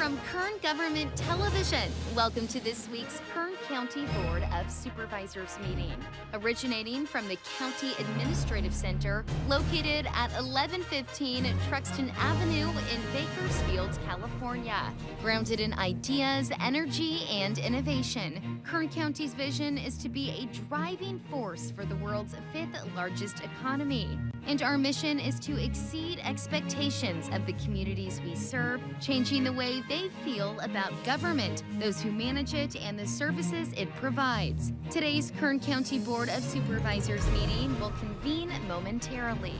from Kern Government Television. Welcome to this week's Kern County Board of Supervisors meeting. Originating from the County Administrative Center, located at 1115 Truxton Avenue in Bakersfield, California. Grounded in ideas, energy, and innovation, Kern County's vision is to be a driving force for the world's fifth largest economy. And our mission is to exceed expectations of the communities we serve, changing the way they feel about government, those who manage it, and the services it provides. Today's Kern County Board of Supervisors meeting will convene momentarily.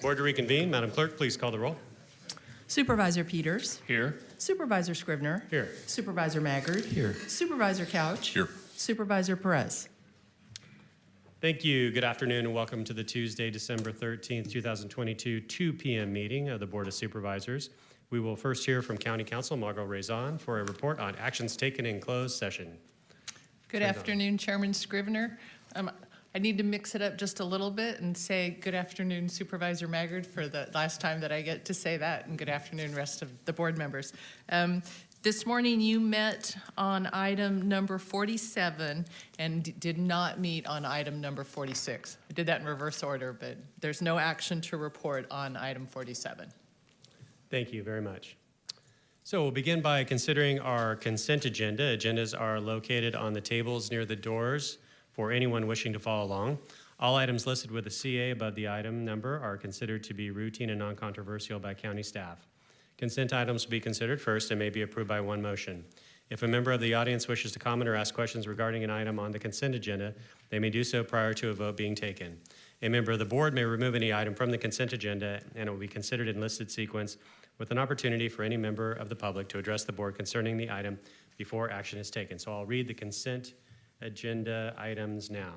Board to reconvene. Madam Clerk, please call the roll. Supervisor Peters. Here. Supervisor Scrivener. Here. Supervisor Maggard. Here. Supervisor Couch. Here. Supervisor Perez. Thank you. Good afternoon and welcome to the Tuesday, December 13th, 2022, 2 p.m. meeting of the Board of Supervisors. We will first hear from County Counsel Margot Raison for a report on actions taken in closed session. Good afternoon, Chairman Scrivener. I need to mix it up just a little bit and say good afternoon, Supervisor Maggard, for the last time that I get to say that, and good afternoon, rest of the board members. This morning you met on item number 47 and did not meet on item number 46. I did that in reverse order, but there's no action to report on item 47. Thank you very much. So we'll begin by considering our consent agenda. Agendas are located on the tables near the doors for anyone wishing to follow along. All items listed with a CA above the item number are considered to be routine and non-controversial by county staff. Consent items will be considered first and may be approved by one motion. If a member of the audience wishes to comment or ask questions regarding an item on the consent agenda, they may do so prior to a vote being taken. A member of the board may remove any item from the consent agenda and it will be considered in listed sequence with an opportunity for any member of the public to address the board concerning the item before action is taken. So I'll read the consent agenda items now.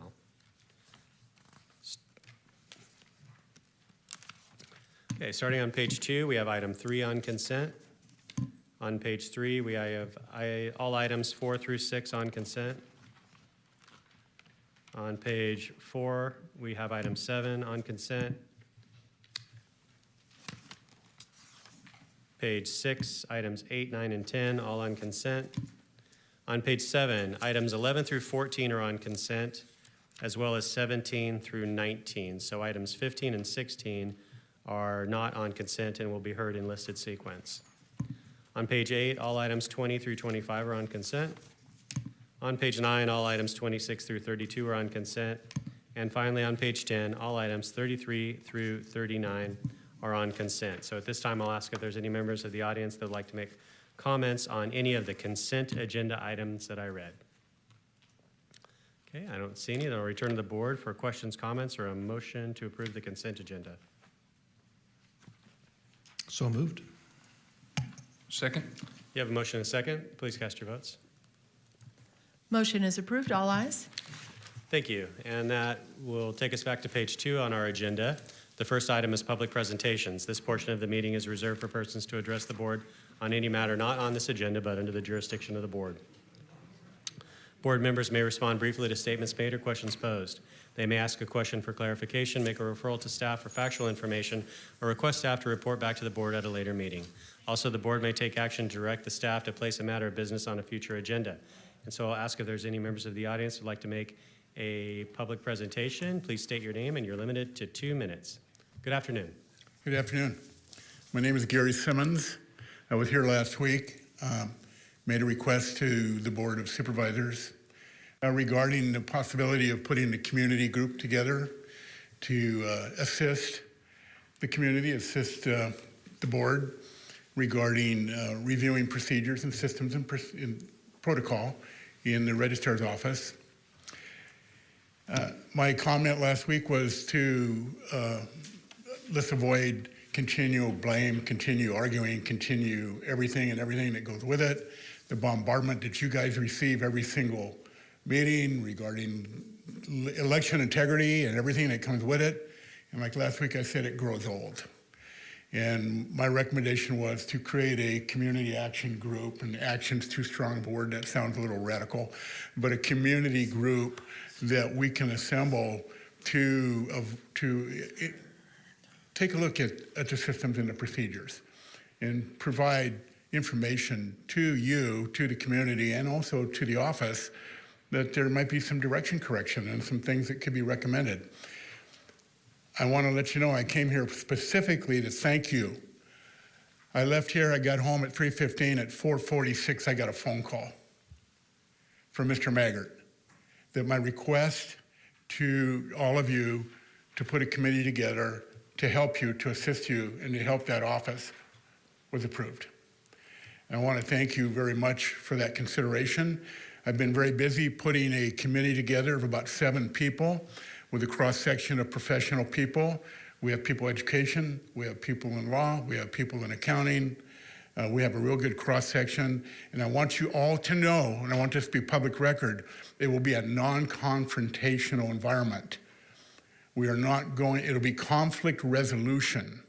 Okay, starting on page 2, we have item 3 on consent. On page 3, we have all items 4 through 6 on consent. On page 4, we have item 7 on consent. Page 6, items 8, 9, and 10, all on consent. On page 7, items 11 through 14 are on consent, as well as 17 through 19. So items 15 and 16 are not on consent and will be heard in listed sequence. On page 8, all items 20 through 25 are on consent. On page 9, all items 26 through 32 are on consent. And finally, on page 10, all items 33 through 39 are on consent. So at this time, I'll ask if there's any members of the audience that would like to make comments on any of the consent agenda items that I read. Okay, I don't see any. Then I'll return to the board for questions, comments, or a motion to approve the consent agenda. So moved. Second. You have a motion and a second. Please cast your votes. Motion is approved. All ayes. Thank you. And that will take us back to page 2 on our agenda. The first item is public presentations. This portion of the meeting is reserved for persons to address the board on any matter not on this agenda but under the jurisdiction of the board. Board members may respond briefly to statements made or questions posed. They may ask a question for clarification, make a referral to staff for factual information, or request staff to report back to the board at a later meeting. Also, the board may take action to direct the staff to place a matter of business on a future agenda. And so I'll ask if there's any members of the audience who would like to make a public presentation. Please state your name and you're limited to 2 minutes. Good afternoon. Good afternoon. My name is Gary Simmons. I was here last week, made a request to the Board of Supervisors regarding the possibility of putting a community group together to assist the community, assist the board regarding reviewing procedures and systems and protocol in the registrar's office. My comment last week was to let's avoid continual blame, continue arguing, continue everything that goes with it. The bombardment that you guys receive every single meeting regarding election integrity and everything that comes with it. And like last week I said, it grows old. And my recommendation was to create a community action group, and action's too strong of a word, that sounds a little radical, but a community group that we can assemble to take a look at the systems and the procedures and provide information to you, to the community, and also to the office that there might be some direction correction and some things that could be recommended. I want to let you know I came here specifically to thank you. I left here, I got home at 3:15. At 4:46, I got a phone call from Mr. Maggart that my request to all of you to put a committee together to help you, to assist you, and to help that office was approved. I want to thank you very much for that consideration. I've been very busy putting a committee together of about 7 people with a cross-section of professional people. We have people education, we have people in law, we have people in accounting. We have a real good cross-section. And I want you all to know, and I want this to be public record, it will be a non-confrontational environment. We are not going, it'll be conflict resolution.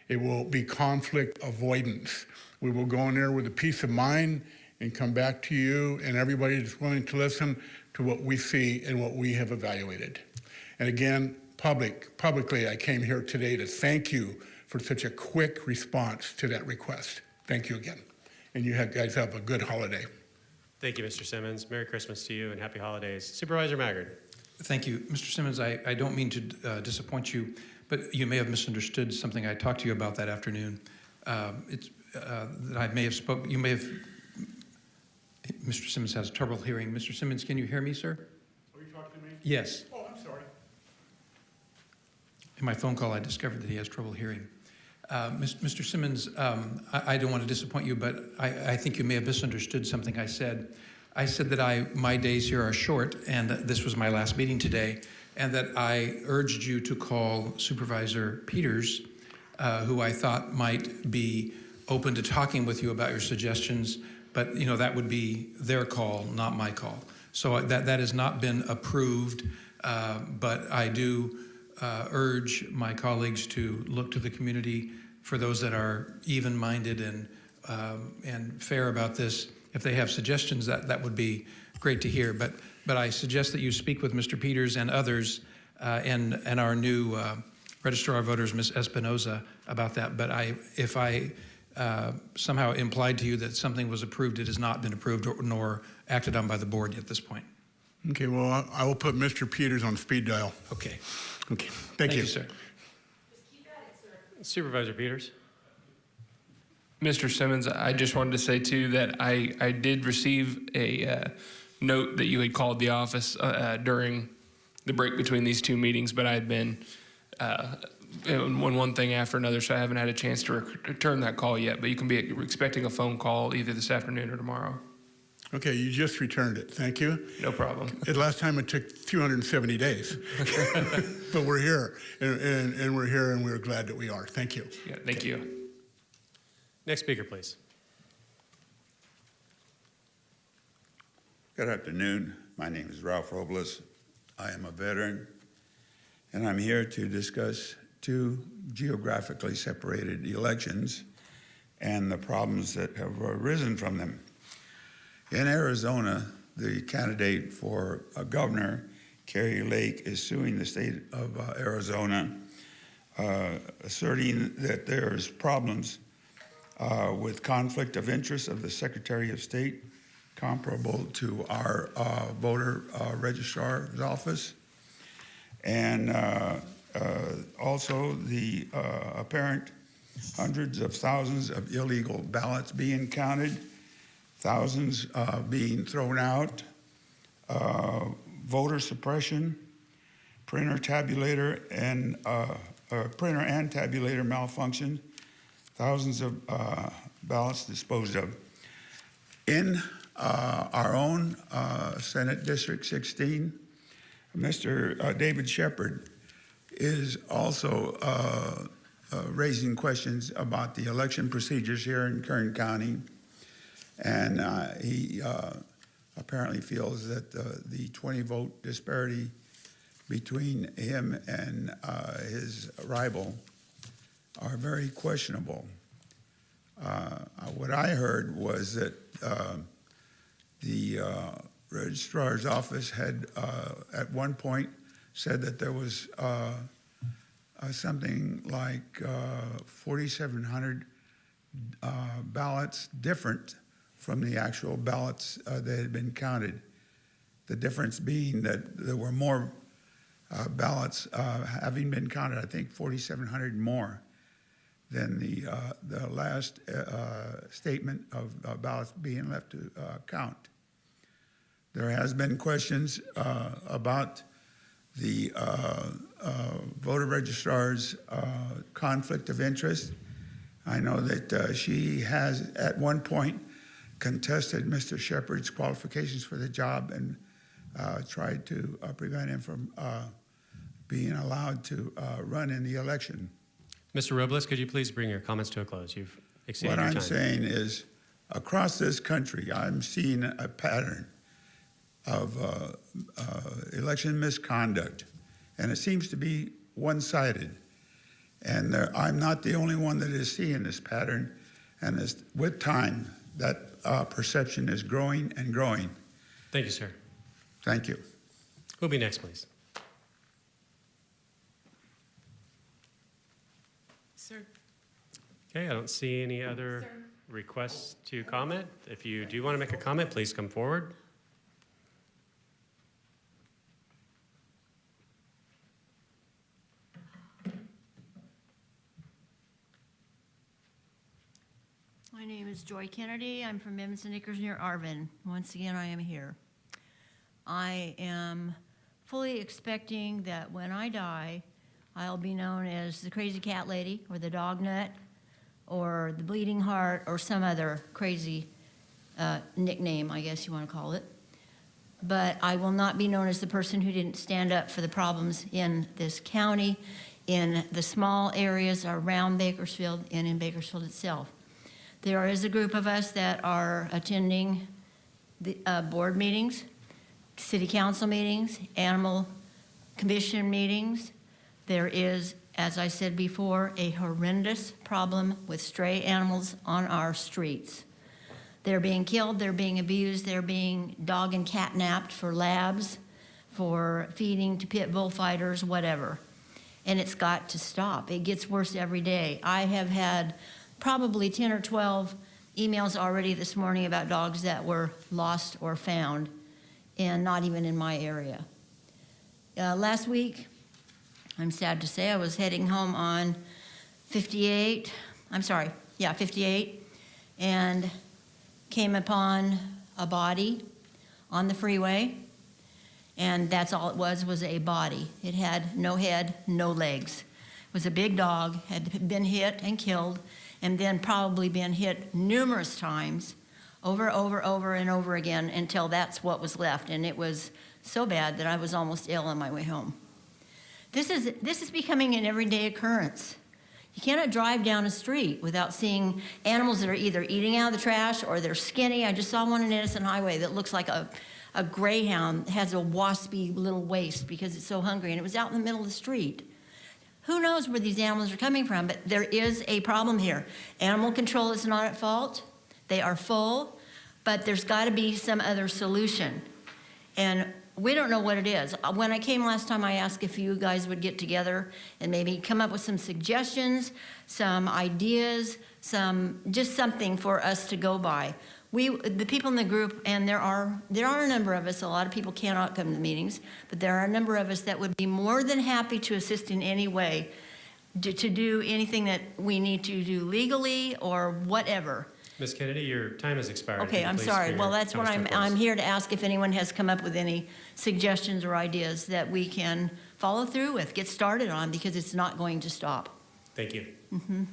It will be conflict avoidance. We will go in there with a peace of mind and come back to you and everybody that's willing to listen to what we see and what we have evaluated. And again, publicly, I came here today to thank you for such a quick response to that request. Thank you again. And you guys have a good holiday. Thank you, Mr. Simmons. Merry Christmas to you and happy holidays. Supervisor Maggard. Thank you. Mr. Simmons, I don't mean to disappoint you, but you may have misunderstood something I talked to you about that afternoon. That I may have spoken, you may have, Mr. Simmons has trouble hearing. Mr. Simmons, can you hear me, sir? Are you talking to me? Yes. Oh, I'm sorry. In my phone call, I discovered that he has trouble hearing. Mr. Simmons, I don't want to disappoint you, but I think you may have misunderstood something I said. I said that my days here are short, and that this was my last meeting today, and that I urged you to call Supervisor Peters, who I thought might be open to talking with you about your suggestions, but that would be their call, not my call. So that has not been approved, but I do urge my colleagues to look to the community for those that are even-minded and fair about this. If they have suggestions, that would be great to hear. But I suggest that you speak with Mr. Peters and others and our new Registrar of Voters, Ms. Espinoza, about that. But if I somehow implied to you that something was approved, it has not been approved nor acted on by the board at this point. Okay, well, I will put Mr. Peters on speed dial. Okay. Okay, thank you. Sir. Supervisor Peters. Mr. Simmons, I just wanted to say too that I did receive a note that you had called the office during the break between these 2 meetings, but I had been one thing after another, so I haven't had a chance to return that call yet, but you can be expecting a phone call either this afternoon or tomorrow. Okay, you just returned it. Thank you. No problem. The last time it took 270 days. But we're here, and we're here, and we're glad that we are. Thank you. Yeah, thank you. Next speaker, please. Good afternoon. My name is Ralph Robles. I am a veteran, and I'm here to discuss 2 geographically separated elections and the problems that have arisen from them. In Arizona, the candidate for a governor, Kerry Lake, is suing the state of Arizona, asserting that there's problems with conflict of interest of the Secretary of State, comparable to our voter registrar's office, and also the apparent hundreds of thousands of illegal ballots being counted, thousands being thrown out, voter suppression, printer and tabulator malfunction, thousands of ballots disposed of. In our own Senate District 16, Mr. David Shepard is also raising questions about the election procedures here in Kern County. And he apparently feels that the 20-vote disparity between him and his rival are very questionable. What I heard was that the registrar's office had at one point said that there was something like 4,700 ballots different from the actual ballots that had been counted. The difference being that there were more ballots having been counted, I think 4,700 more than the last statement of ballots being left to count. There has been questions about the voter registrar's conflict of interest. I know that she has at one point contested Mr. Shepard's qualifications for the job and tried to prevent him from being allowed to run in the election. Mr. Robles, could you please bring your comments to a close? You've exceeded What your I'm time. saying is, across this country, I'm seeing a pattern of election misconduct, and it seems to be one-sided. And I'm not the only one that is seeing this pattern, and with time, that perception is growing and growing. Thank you, sir. Thank you. Who'll be next, please? Sir. Okay, I don't see any other requests to comment. If you do want to make a comment, please come forward. My name is Joy Kennedy. I'm from Evanston Acres near Arvin. Once again, I am here. I am fully expecting that when I die, I'll be known as the crazy cat lady or the dog nut or the bleeding heart or some other crazy nickname, I guess you want to call it. But I will not be known as the person who didn't stand up for the problems in this county, in the small areas around Bakersfield and in Bakersfield itself. There is a group of us that are attending the board meetings, city council meetings, animal commission meetings. There is, as I said before, a horrendous problem with stray animals on our streets. They're being killed, they're being abused, they're being dog and cat napped for labs, for feeding to pit bullfighters, whatever. And it's got to stop. It gets worse every day. I have had probably 10 or 12 emails already this morning about dogs that were lost or found, and not even in my area. Last week, I'm sad to say, I was heading home on 58, and came upon a body on the freeway, and that's all it was a body. It had no head, no legs. It was a big dog, had been hit and killed, and then probably been hit numerous times, over and over again, until that's what was left. And it was so bad that I was almost ill on my way home. This is becoming an everyday occurrence. You cannot drive down a street without seeing animals that are either eating out of the trash or they're skinny. I just saw one on Edison Highway that looks like a greyhound, has a waspy little waist because it's so hungry, and it was out in the middle of the street. Who knows where these animals are coming from, but there is a problem here. Animal control is not at fault. They are full, but there's got to be some other solution. And we don't know what it is. When I came last time, I asked if you guys would get together and maybe come up with some suggestions, some ideas, just something for us to go by. The people in the group, and there are a number of us, a lot of people cannot come to the meetings, but there are a number of us that would be more than happy to assist in any way to do anything that we need to do legally or whatever. Ms. Kennedy, your time has expired. Okay, I'm sorry. Well, that's what I'm here to ask if anyone has come up with any suggestions or ideas that we can follow through with, get started on, because it's not going to stop. Thank you. Do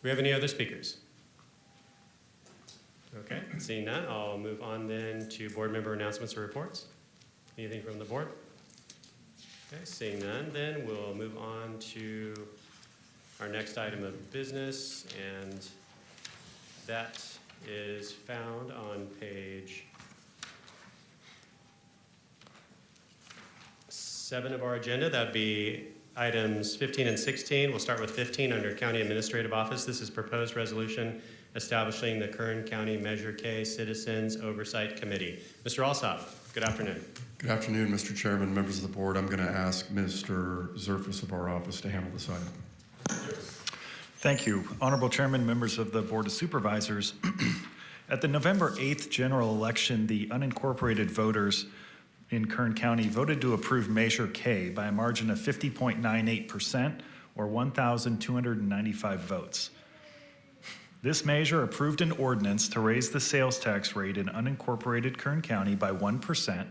we have any other speakers? Okay, seeing none, I'll move on then to board member announcements or reports. Anything from the board? Okay, seeing none, then we'll move on to our next item of business, and that is found on page 7 of our agenda. That'd be Items 15 and 16, we'll start with 15 under County Administrative Office. This is proposed resolution establishing the Kern County Measure K Citizens Oversight Committee. Mr. Alsop, good afternoon. Good afternoon, Mr. Chairman, members of the board. I'm going to ask Mr. Zerfus of our office to handle this item. Thank you. Honorable Chairman, members of the Board of Supervisors. At the November 8th general election, the unincorporated voters in Kern County voted to approve Measure K by a margin of 50.98%, or 1,295 votes. This measure approved an ordinance to raise the sales tax rate in unincorporated Kern County by 1%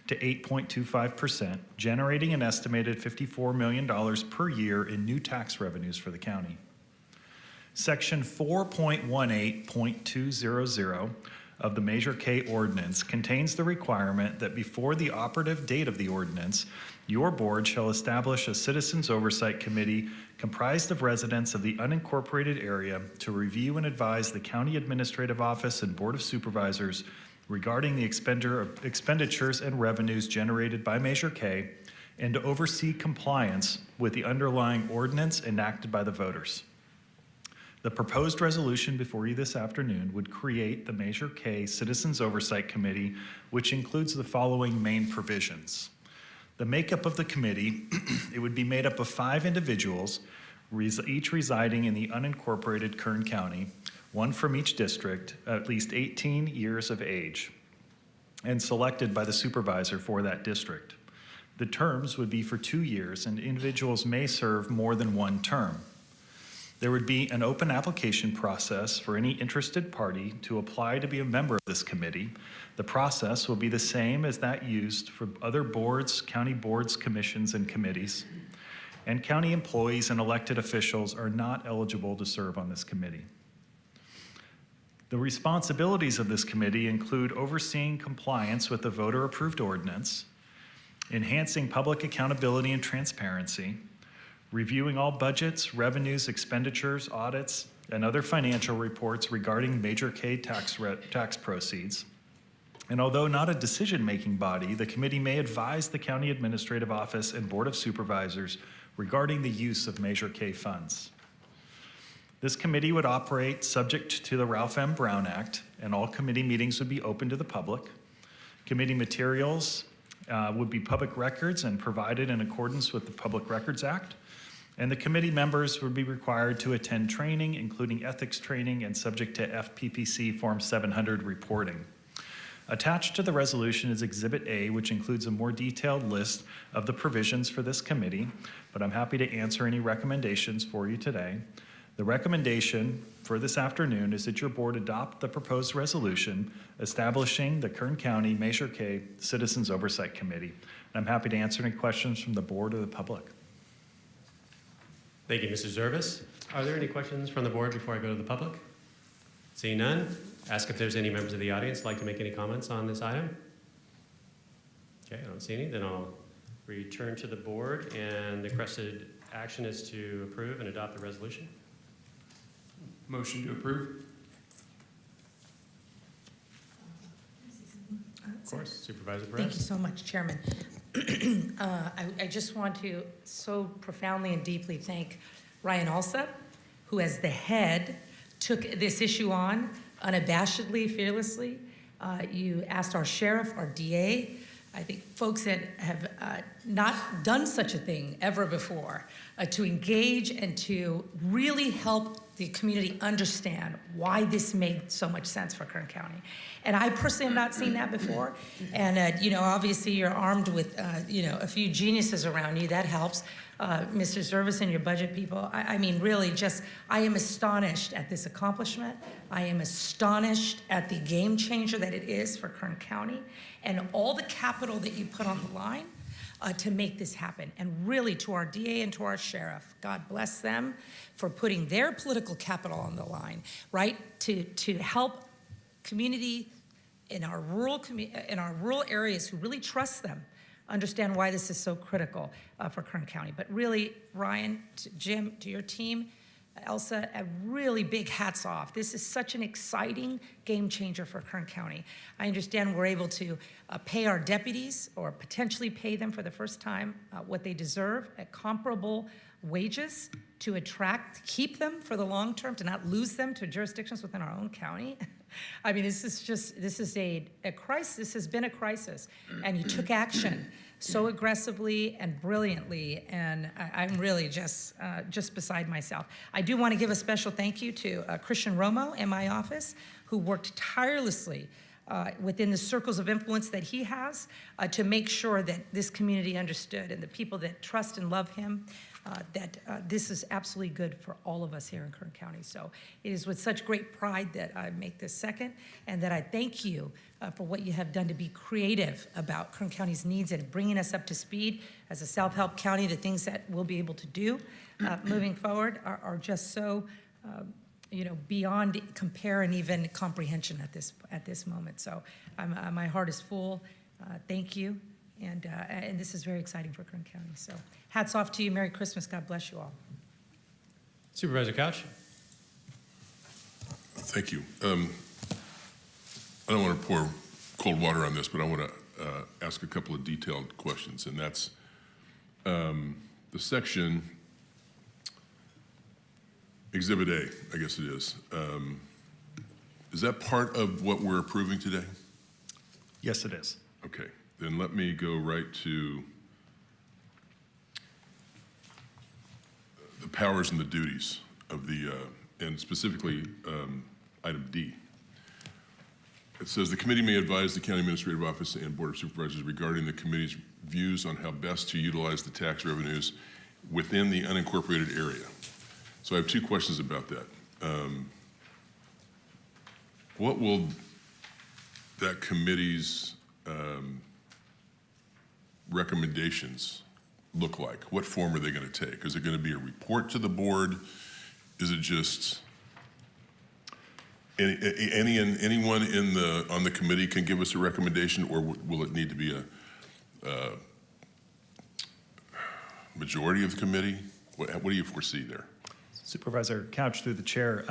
to 8.25%, generating an estimated $54 million per year in new tax revenues for the county. Section 4.18.200 of the Measure K ordinance contains the requirement that before the operative date of the ordinance, your board shall establish a Citizens Oversight Committee comprised of residents of the unincorporated area to review and advise the County Administrative Office and Board of Supervisors regarding the expenditures and revenues generated by Measure K and to oversee compliance with the underlying ordinance enacted by the voters. The proposed resolution before you this afternoon would create the Measure K Citizens Oversight Committee, which includes the following main provisions. The makeup of the committee, it would be made up of 5 individuals, each residing in the unincorporated Kern County, one from each district, at least 18 years of age, and selected by the supervisor for that district. The terms would be for 2 years, and individuals may serve more than one term. There would be an open application process for any interested party to apply to be a member of this committee. The process will be the same as that used for other boards, county boards, commissions, and committees. And county employees and elected officials are not eligible to serve on this committee. The responsibilities of this committee include overseeing compliance with the voter-approved ordinance, enhancing public accountability and transparency, reviewing all budgets, revenues, expenditures, audits, and other financial reports regarding Measure K tax proceeds. And although not a decision-making body, the committee may advise the County Administrative Office and Board of Supervisors regarding the use of Measure K funds. This committee would operate subject to the Ralph M. Brown Act, and all committee meetings would be open to the public. Committee materials would be public records and provided in accordance with the Public Records Act. And the committee members would be required to attend training, including ethics training and subject to FPPC Form 700 reporting. Attached to the resolution is Exhibit A, which includes a more detailed list of the provisions for this committee, but I'm happy to answer any recommendations for you today. The recommendation for this afternoon is that your board adopt the proposed resolution establishing the Kern County Measure K Citizens Oversight Committee. And I'm happy to answer any questions from the board or the public. Thank you, Mr. Zervis. Are there any questions from the board before I go to the public? Seeing none, ask if there's any members of the audience who'd like to make any comments on this item. Okay, I don't see any. Then I'll return to the board, and the requested action is to approve and adopt the resolution. Motion to approve. Of course, Supervisor Perez. Thank you so much, Chairman. I just want to so profoundly and deeply thank Ryan Alsop, who as the head took this issue on unabashedly, fearlessly. You asked our sheriff, our DA, I think folks that have not done such a thing ever before, to engage and to really help the community understand why this made so much sense for Kern County. And I personally have not seen that before. And, you know, obviously you're armed with, you know, a few geniuses around you. That helps. Mr. Zervis and your budget people. I mean, really just, I am astonished at this accomplishment. I am astonished at the game changer that it is for Kern County and all the capital that you put on the line to make this happen. And really to our DA and to our sheriff, God bless them for putting their political capital on the line, right? To help community in our rural areas who really trust them understand why this is so critical for Kern County. But really, Ryan, Jim, to your team, Elsa, a really big hats off. This is such an exciting game changer for Kern County. I understand we're able to pay our deputies, or potentially pay them for the first time, what they deserve at comparable wages, to keep them for the long term, to not lose them to jurisdictions within our own county. I mean, this is a crisis. This has been a crisis, and you took action so aggressively and brilliantly, and I'm really just beside myself. I do want to give a special thank you to Christian Romo in my office, who worked tirelessly within the circles of influence that he has to make sure that this community understood, and the people that trust and love him, that this is absolutely good for all of us here in Kern County. So it is with such great pride that I make this second, and that I thank you for what you have done to be creative about Kern County's needs and bringing us up to speed as a self-help county. The things that we'll be able to do moving forward are just so beyond compare and even comprehension at this moment. So my heart is full. Thank you. And this is very exciting for Kern County. So hats off to you. Merry Christmas. God bless you all. Supervisor Couch. Thank you. I don't want to pour cold water on this, but I want to ask a couple of detailed questions. And that's the section, Exhibit A, I guess it is. Is that part of what we're approving today? Yes, it is. Okay. Then let me go right to the powers and the duties of the, and specifically item D. It says the committee may advise the County Administrative Office and Board of Supervisors regarding the committee's views on how best to utilize the tax revenues within the unincorporated area. So I have two questions about that. What will that committee's recommendations look like? What form are they going to take? Is it going to be a report to the board? Is it just anyone on the committee can give us a recommendation, or will it need to be a majority of the committee? What do you foresee there? Supervisor Couch, through the chair.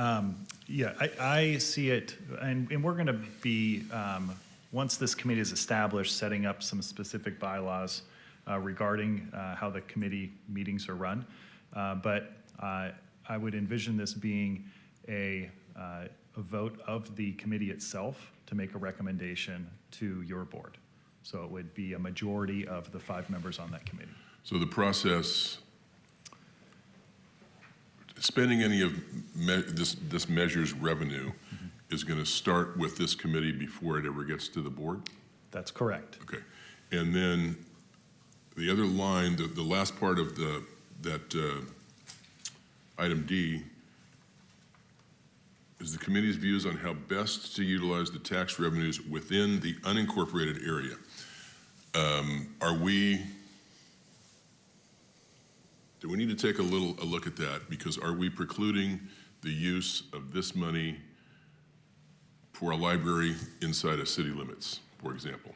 Yeah, I see it, and we're going to be, once this committee is established, setting up some specific bylaws regarding how the committee meetings are run. But I would envision this being a vote of the committee itself to make a recommendation to your board. So it would be a majority of the 5 members on that committee. So the process, spending any of this measure's revenue is going to start with this committee before it ever gets to the board? That's correct. Okay. And then the other line, the last part of that item D, is the committee's views on how best to utilize the tax revenues within the unincorporated area. Do we need to take a look at that? Because are we precluding the use of this money for a library inside of city limits, for example,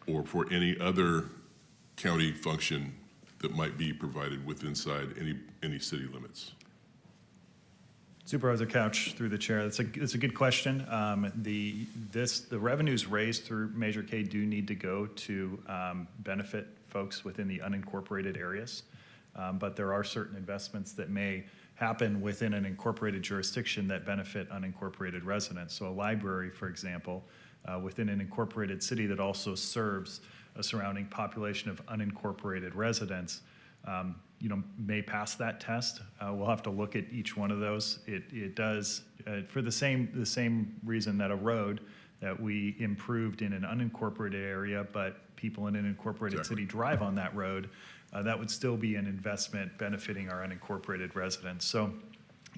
or for any other county function that might be provided inside any city limits? Supervisor Couch, through the chair, that's a good question. The revenues raised through Measure K do need to go to benefit folks within the unincorporated areas, but there are certain investments that may happen within an incorporated jurisdiction that benefit unincorporated residents. So a library, for example, within an incorporated city that also serves a surrounding population of unincorporated residents, may pass that test. We'll have to look at each one of those. It does, for the same reason that a road that we improved in an unincorporated area, but people in an incorporated city drive on that road, that would still be an investment benefiting our unincorporated residents. So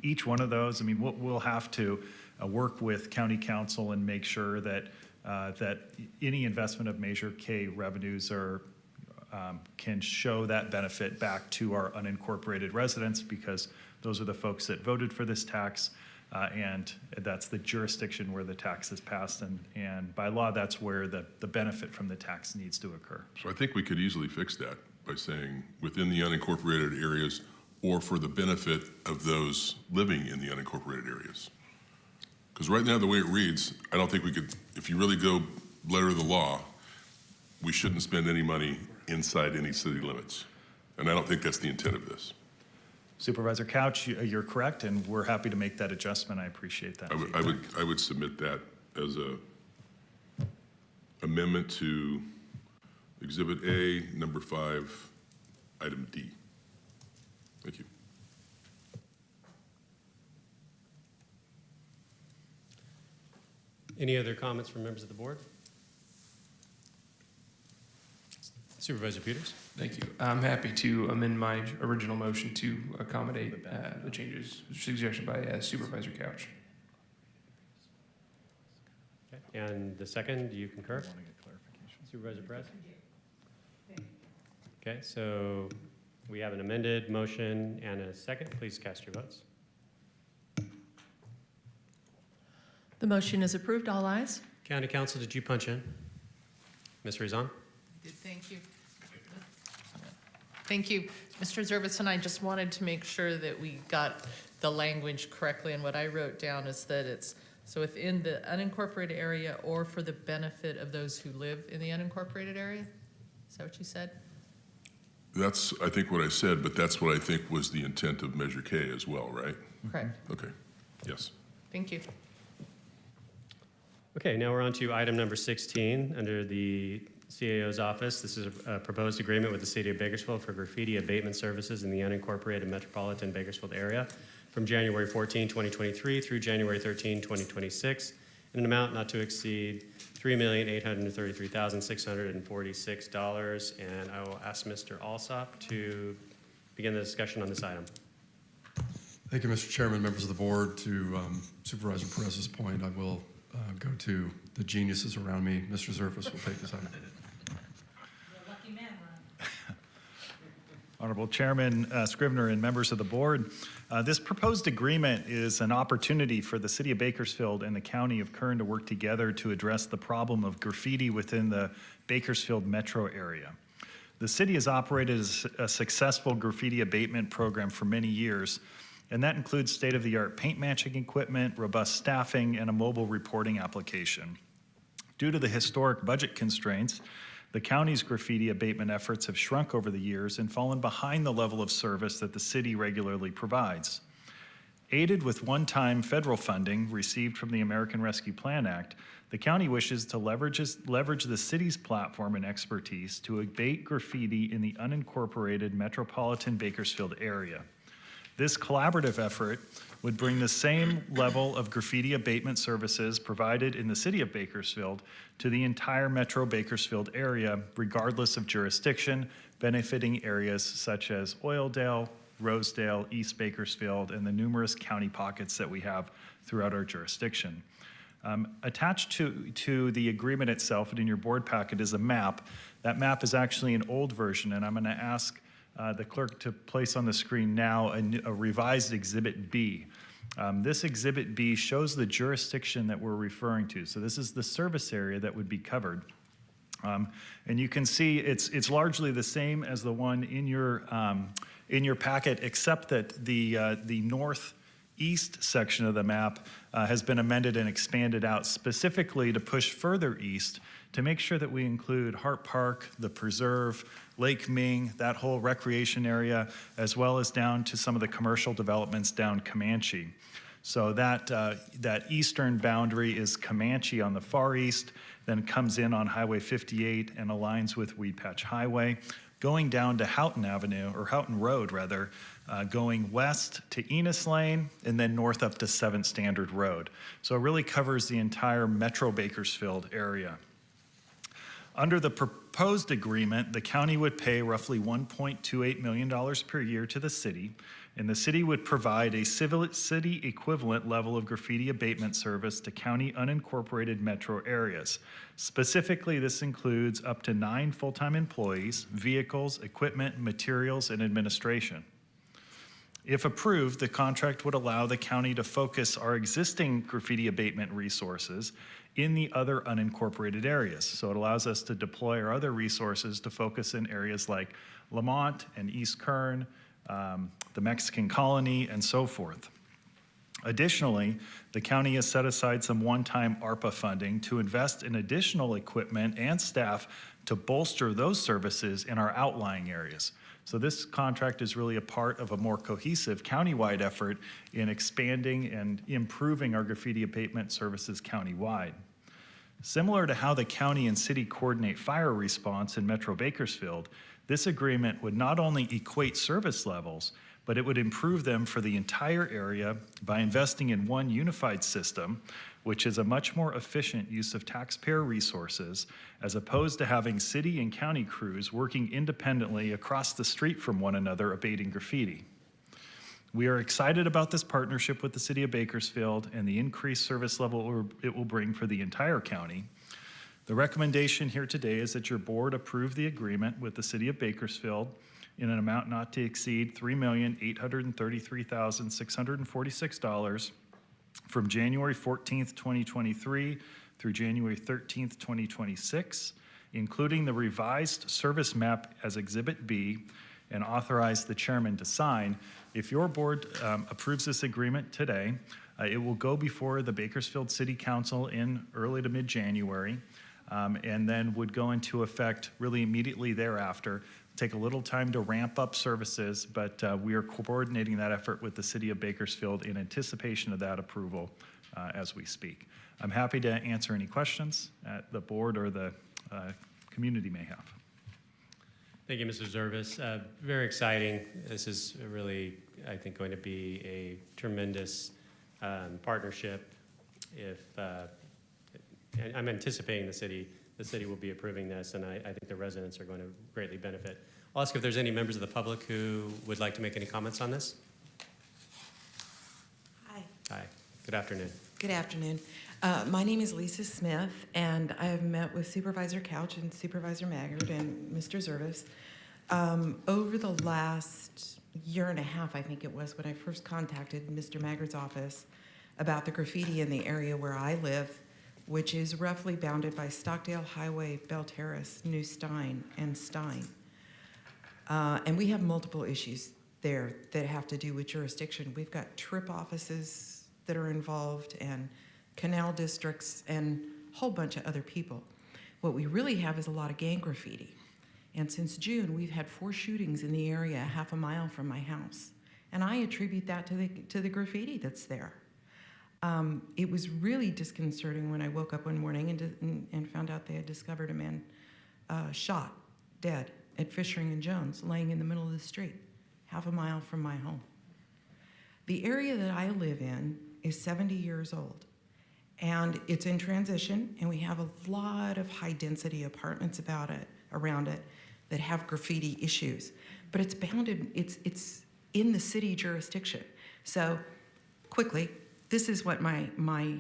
each one of those, we'll have to work with county council and make sure that any investment of Measure K revenues can show that benefit back to our unincorporated residents, because those are the folks that voted for this tax, and that's the jurisdiction where the tax is passed, and by law, that's where the benefit from the tax needs to occur. So I think we could easily fix that by saying within the unincorporated areas or for the benefit of those living in the unincorporated areas? Because right now, the way it reads, I don't think we could, if you really go letter of the law, we shouldn't spend any money inside any city limits. And I don't think that's the intent of this. Supervisor Couch, you're correct, and we're happy to make that adjustment. I appreciate that. I would submit that as a amendment to Exhibit A, number 5, item D. Thank you. Any other comments from members of the board? Supervisor Peters? Thank you. I'm happy to amend my original motion to accommodate the changes suggested by Supervisor Couch. Okay. And the second, do you concur? Supervisor Perez? Okay, so we have an amended motion and a second. Please cast your votes. The motion is approved. All ayes. County Council, did you punch in? Ms. Rezan? Thank you. Thank you. Mr. Zervison, I just wanted to make sure that we got the language correctly, and what I wrote down is that it's, so within the unincorporated area or for the benefit of those who live in the unincorporated area? Is that what you said? That's, I think, what I said, but that's what I think was the intent of Measure K as well, right? Correct. Okay, yes. Thank you. Okay, now we're on to item number 16 under the CAO's office. This is a proposed agreement with the City of Bakersfield for graffiti abatement services in the unincorporated metropolitan Bakersfield area from January 14, 2023 through January 13, 2026 in an amount not to exceed $3,833,646. And I will ask Mr. Alsop to begin the discussion on this item. Thank you, Mr. Chairman, members of the board. To Supervisor Perez's point, I will go to the geniuses around me. Mr. Zerfus will take this item. Honorable Chairman Scrivener and members of the board, this proposed agreement is an opportunity for the City of Bakersfield and the County of Kern to work together to address the problem of graffiti within the Bakersfield metro area. The city has operated as a successful graffiti abatement program for many years, and that includes state-of-the-art paint matching equipment, robust staffing, and a mobile reporting application. Due to the historic budget constraints, the county's graffiti abatement efforts have shrunk over the years and fallen behind the level of service that the city regularly provides. Aided with one-time federal funding received from the American Rescue Plan Act, the county wishes to leverage the city's platform and expertise to abate graffiti in the unincorporated metropolitan Bakersfield area. This collaborative effort would bring the same level of graffiti abatement services provided in the City of Bakersfield to the entire Metro Bakersfield area, regardless of jurisdiction, benefiting areas such as Oildale, Rosedale, East Bakersfield, and the numerous county pockets that we have throughout our jurisdiction. Attached to the agreement itself and in your board packet is a map. That map is actually an old version, and I'm going to ask the clerk to place on the screen now a revised Exhibit B. This Exhibit B shows the jurisdiction that we're referring to. So this is the service area that would be covered. And you can see it's largely the same as the one in your packet, except that the northeast section of the map has been amended and expanded out specifically to push further east to make sure that we include Hart Park, the Preserve, Lake Ming, that whole recreation area, as well as down to some of the commercial developments down Comanche. So that eastern boundary is Comanche on the far east, then comes in on Highway 58 and aligns with Weed Patch Highway, going down to Houghton Avenue, or Houghton Road rather, going west to Enos Lane, and then north up to 7th Standard Road. So it really covers the entire Metro Bakersfield area. Under the proposed agreement, the county would pay roughly $1.28 million per year to the city, and the city would provide a city equivalent level of graffiti abatement service to county unincorporated metro areas. Specifically, this includes up to 9 full-time employees, vehicles, equipment, materials, and administration. If approved, the contract would allow the county to focus our existing graffiti abatement resources in the other unincorporated areas. So it allows us to deploy our other resources to focus in areas like Lamont and East Kern, the Mexican colony, and so forth. Additionally, the county has set aside some one-time ARPA funding to invest in additional equipment and staff to bolster those services in our outlying areas. So this contract is really a part of a more cohesive countywide effort in expanding and improving our graffiti abatement services countywide. Similar to how the county and city coordinate fire response in Metro Bakersfield, this agreement would not only equate service levels, but it would improve them for the entire area by investing in one unified system, which is a much more efficient use of taxpayer resources, as opposed to having city and county crews working independently across the street from one another abating graffiti. We are excited about this partnership with the City of Bakersfield and the increased service level it will bring for the entire county. The recommendation here today is that your board approve the agreement with the City of Bakersfield in an amount not to exceed $3,833,646 from January 14th, 2023 through January 13th, 2026, including the revised service map as Exhibit B, and authorize the chairman to sign. If your board approves this agreement today, it will go before the Bakersfield City Council in early to mid-January, and then would go into effect really immediately thereafter. Take a little time to ramp up services, but we are coordinating that effort with the City of Bakersfield in anticipation of that approval as we speak. I'm happy to answer any questions that the board or the community may have. Thank you, Mr. Zervis. Very exciting. This is really, I think, going to be a tremendous partnership. And I'm anticipating the city will be approving this, and I think the residents are going to greatly benefit. I'll ask if there's any members of the public who would like to make any comments on this. Hi. Hi. Good afternoon. Good afternoon. My name is Lisa Smith, and I have met with Supervisor Couch and Supervisor Maggard and Mr. Zervis over the last year and a half, I think it was, when I first contacted Mr. Maggard's office about the graffiti in the area where I live, which is roughly bounded by Stockdale Highway, Bell Terrace, New Stein, and Stein. And we have multiple issues there that have to do with jurisdiction. We've got trip offices that are involved and canal districts and a whole bunch of other people. What we really have is a lot of gang graffiti. And since June, we've had 4 shootings in the area half a mile from my house. And I attribute that to the graffiti that's there. It was really disconcerting when I woke up one morning and found out they had discovered a man shot, dead, at Fishering and Jones, laying in the middle of the street, half a mile from my home. The area that I live in is 70 years old, and it's in transition, and we have a lot of high-density apartments around it that have graffiti issues. But it's bounded, it's in the city jurisdiction. So, quickly, this is what my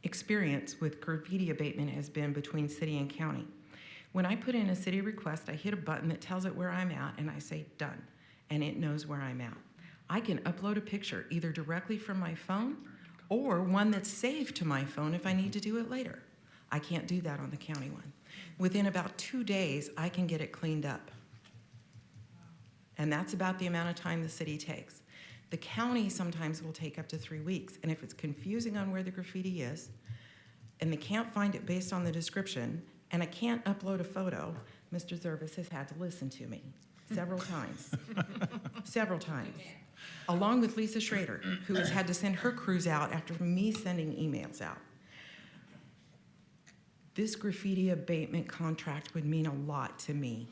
experience with graffiti abatement has been between city and county. When I put in a city request, I hit a button that tells it where I'm at, and I say done, and it knows where I'm at. I can upload a picture either directly from my phone or one that's saved to my phone if I need to do it later. I can't do that on the county one. Within about 2 days, I can get it cleaned up. And that's about the amount of time the city takes. The county sometimes will take up to 3 weeks, and if it's confusing on where the graffiti is, and they can't find it based on the description, and I can't upload a photo, Mr. Zervis has had to listen to me several times. Several times. Along with Lisa Schrader, who has had to send her crews out after me sending emails out. This graffiti abatement contract would mean a lot to me.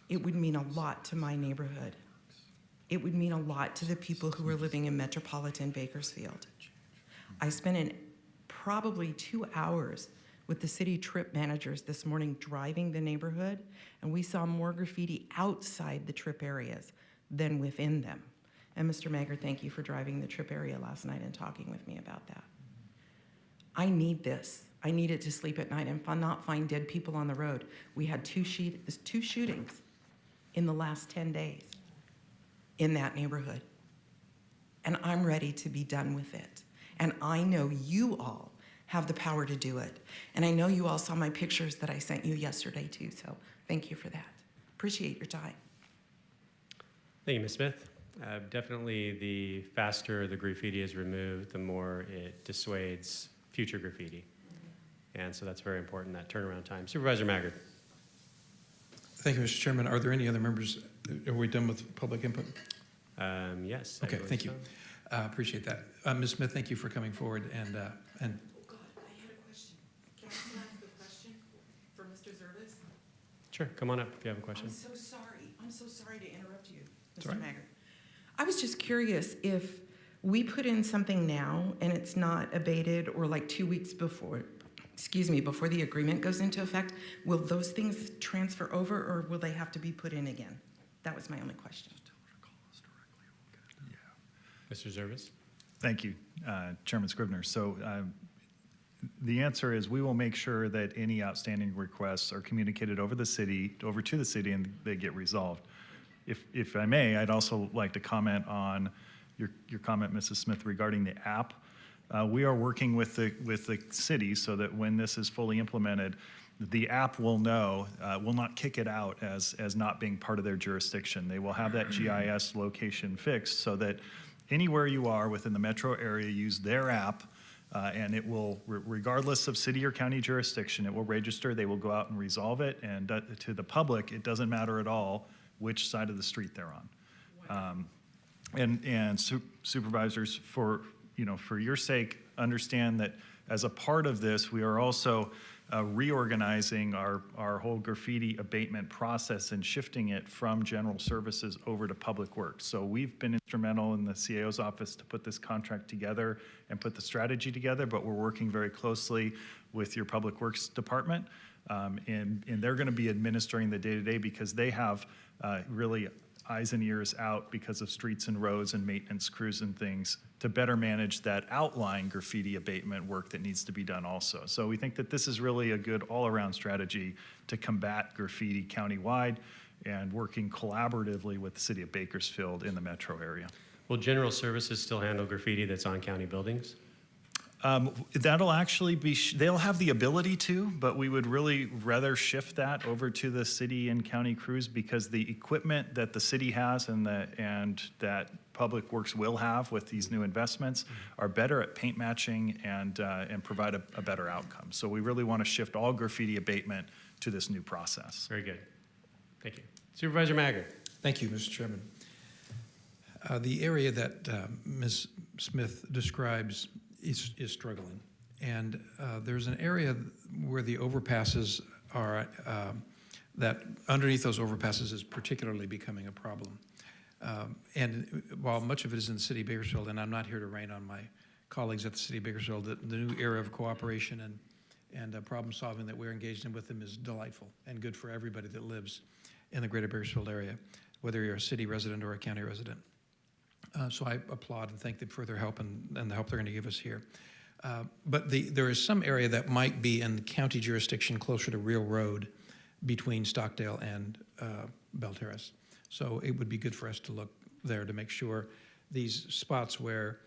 It would mean a lot to my neighborhood. It would mean a lot to the people who are living in metropolitan Bakersfield. I spent probably 2 hours with the city trip managers this morning driving the neighborhood, and we saw more graffiti outside the trip areas than within them. And Mr. Maggard, thank you for driving the trip area last night and talking with me about that. I need this. I need it to sleep at night and not find dead people on the road. We had 2 shootings in the last 10 days in that neighborhood. And I'm ready to be done with it. And I know you all have the power to do it. And I know you all saw my pictures that I sent you yesterday too, so thank you for that. Appreciate your time. Thank you, Ms. Smith. Definitely the faster the graffiti is removed, the more it dissuades future graffiti. And so that's very important, that turnaround time. Supervisor Maggard. Thank you, Mr. Chairman. Are there any other members? Are we done with public input? Yes. Okay, thank you. Appreciate that. Ms. Smith, thank you for coming forward and Oh, God, I had a question. Can I ask a question for Mr. Zervis? Sure, come on up if you have a question. I'm so sorry. I'm so sorry to interrupt you, That's Mr. all right. Maggard. I was just curious if we put in something now and it's not abated or like 2 weeks before, before the agreement goes into effect, will those things transfer over or will they have to be put in again? That was my only question. Mr. Zervis. Thank you, Chairman Scrivener. So the answer is we will make sure that any outstanding requests are communicated over to the city, and they get resolved. If I may, I'd also like to comment on your comment, Mrs. Smith, regarding the app. We are working with the city so that when this is fully implemented, the app will know, will not kick it out as not being part of their jurisdiction. They will have that GIS location fixed so that anywhere you are within the metro area, use their app, and it will, regardless of city or county jurisdiction, it will register, they will go out and resolve it, and to the public, it doesn't matter at all which side of the street they're on. Supervisors, for your sake, understand that as a part of this, we are also reorganizing our whole graffiti abatement process and shifting it from general services over to public works. So we've been instrumental in the CAO's office to put this contract together and put the strategy together, but we're working very closely with your public works department. And they're going to be administering the day-to-day because they have really eyes and ears out because of streets and roads and maintenance crews and things to better manage that outlying graffiti abatement work that needs to be done also. So we think that this is really a good all-around strategy to combat graffiti countywide and working collaboratively with the city of Bakersfield in the metro area. Will general services still handle graffiti that's on county buildings? That'll actually be, they'll have the ability to, but we would really rather shift that over to the city and county crews because the equipment that the city has and that Public Works will have with these new investments are better at paint matching and provide a better outcome. So we really want to shift all graffiti abatement to this new process. Very good. Thank you. Supervisor Maggard. Thank you, Mr. Chairman. The area that Ms. Smith describes is struggling. And there's an area where the overpasses are, that underneath those overpasses is particularly becoming a problem. And while much of it is in the city of Bakersfield, and I'm not here to rain on my colleagues at the city of Bakersfield, the new era of cooperation and problem solving that we're engaged in with them is delightful and good for everybody that lives in the greater Bakersfield area, whether you're a city resident or a county resident. So I applaud and thank them for their help and the help they're going to give us here. But there is some area that might be in county jurisdiction closer to Real Road between Stockdale and Bell Terrace. So it would be good for us to look there to make sure these spots where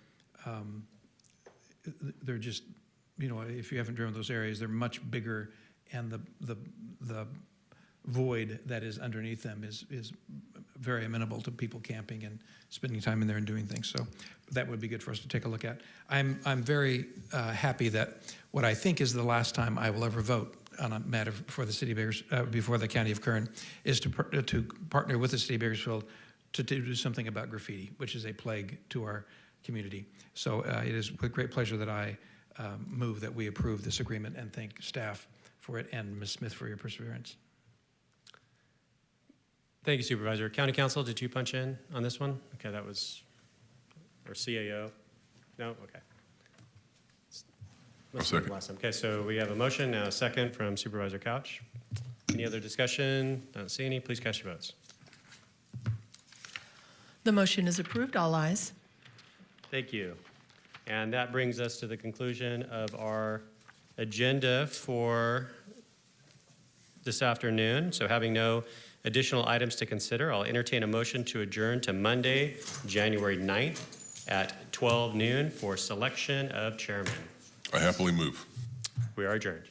they're just, if you haven't driven those areas, they're much bigger, and the void that is underneath them is very amenable to people camping and spending time in there and doing things. So that would be good for us to take a look at. I'm very happy that what I think is the last time I will ever vote on a matter for the city of Bakersfield, before the county of Kern, is to partner with the city of Bakersfield to do something about graffiti, which is a plague to our community. So it is with great pleasure that I move that we approve this agreement and thank staff for it and Ms. Smith for your perseverance. Thank you, Supervisor. County Council, did you punch in on this one? Okay, that was, or CAO? No? Okay. Second. Last time. Okay, so we have a motion, now a second from Supervisor Couch. Any other discussion? Don't see any. Please cast your votes. The motion is approved. All ayes. Thank you. And that brings us to the conclusion of our agenda for this afternoon. So having no additional items to consider, I'll entertain a motion to adjourn to Monday, January 9th at 12 noon for selection of chairman. I happily move. We are adjourned.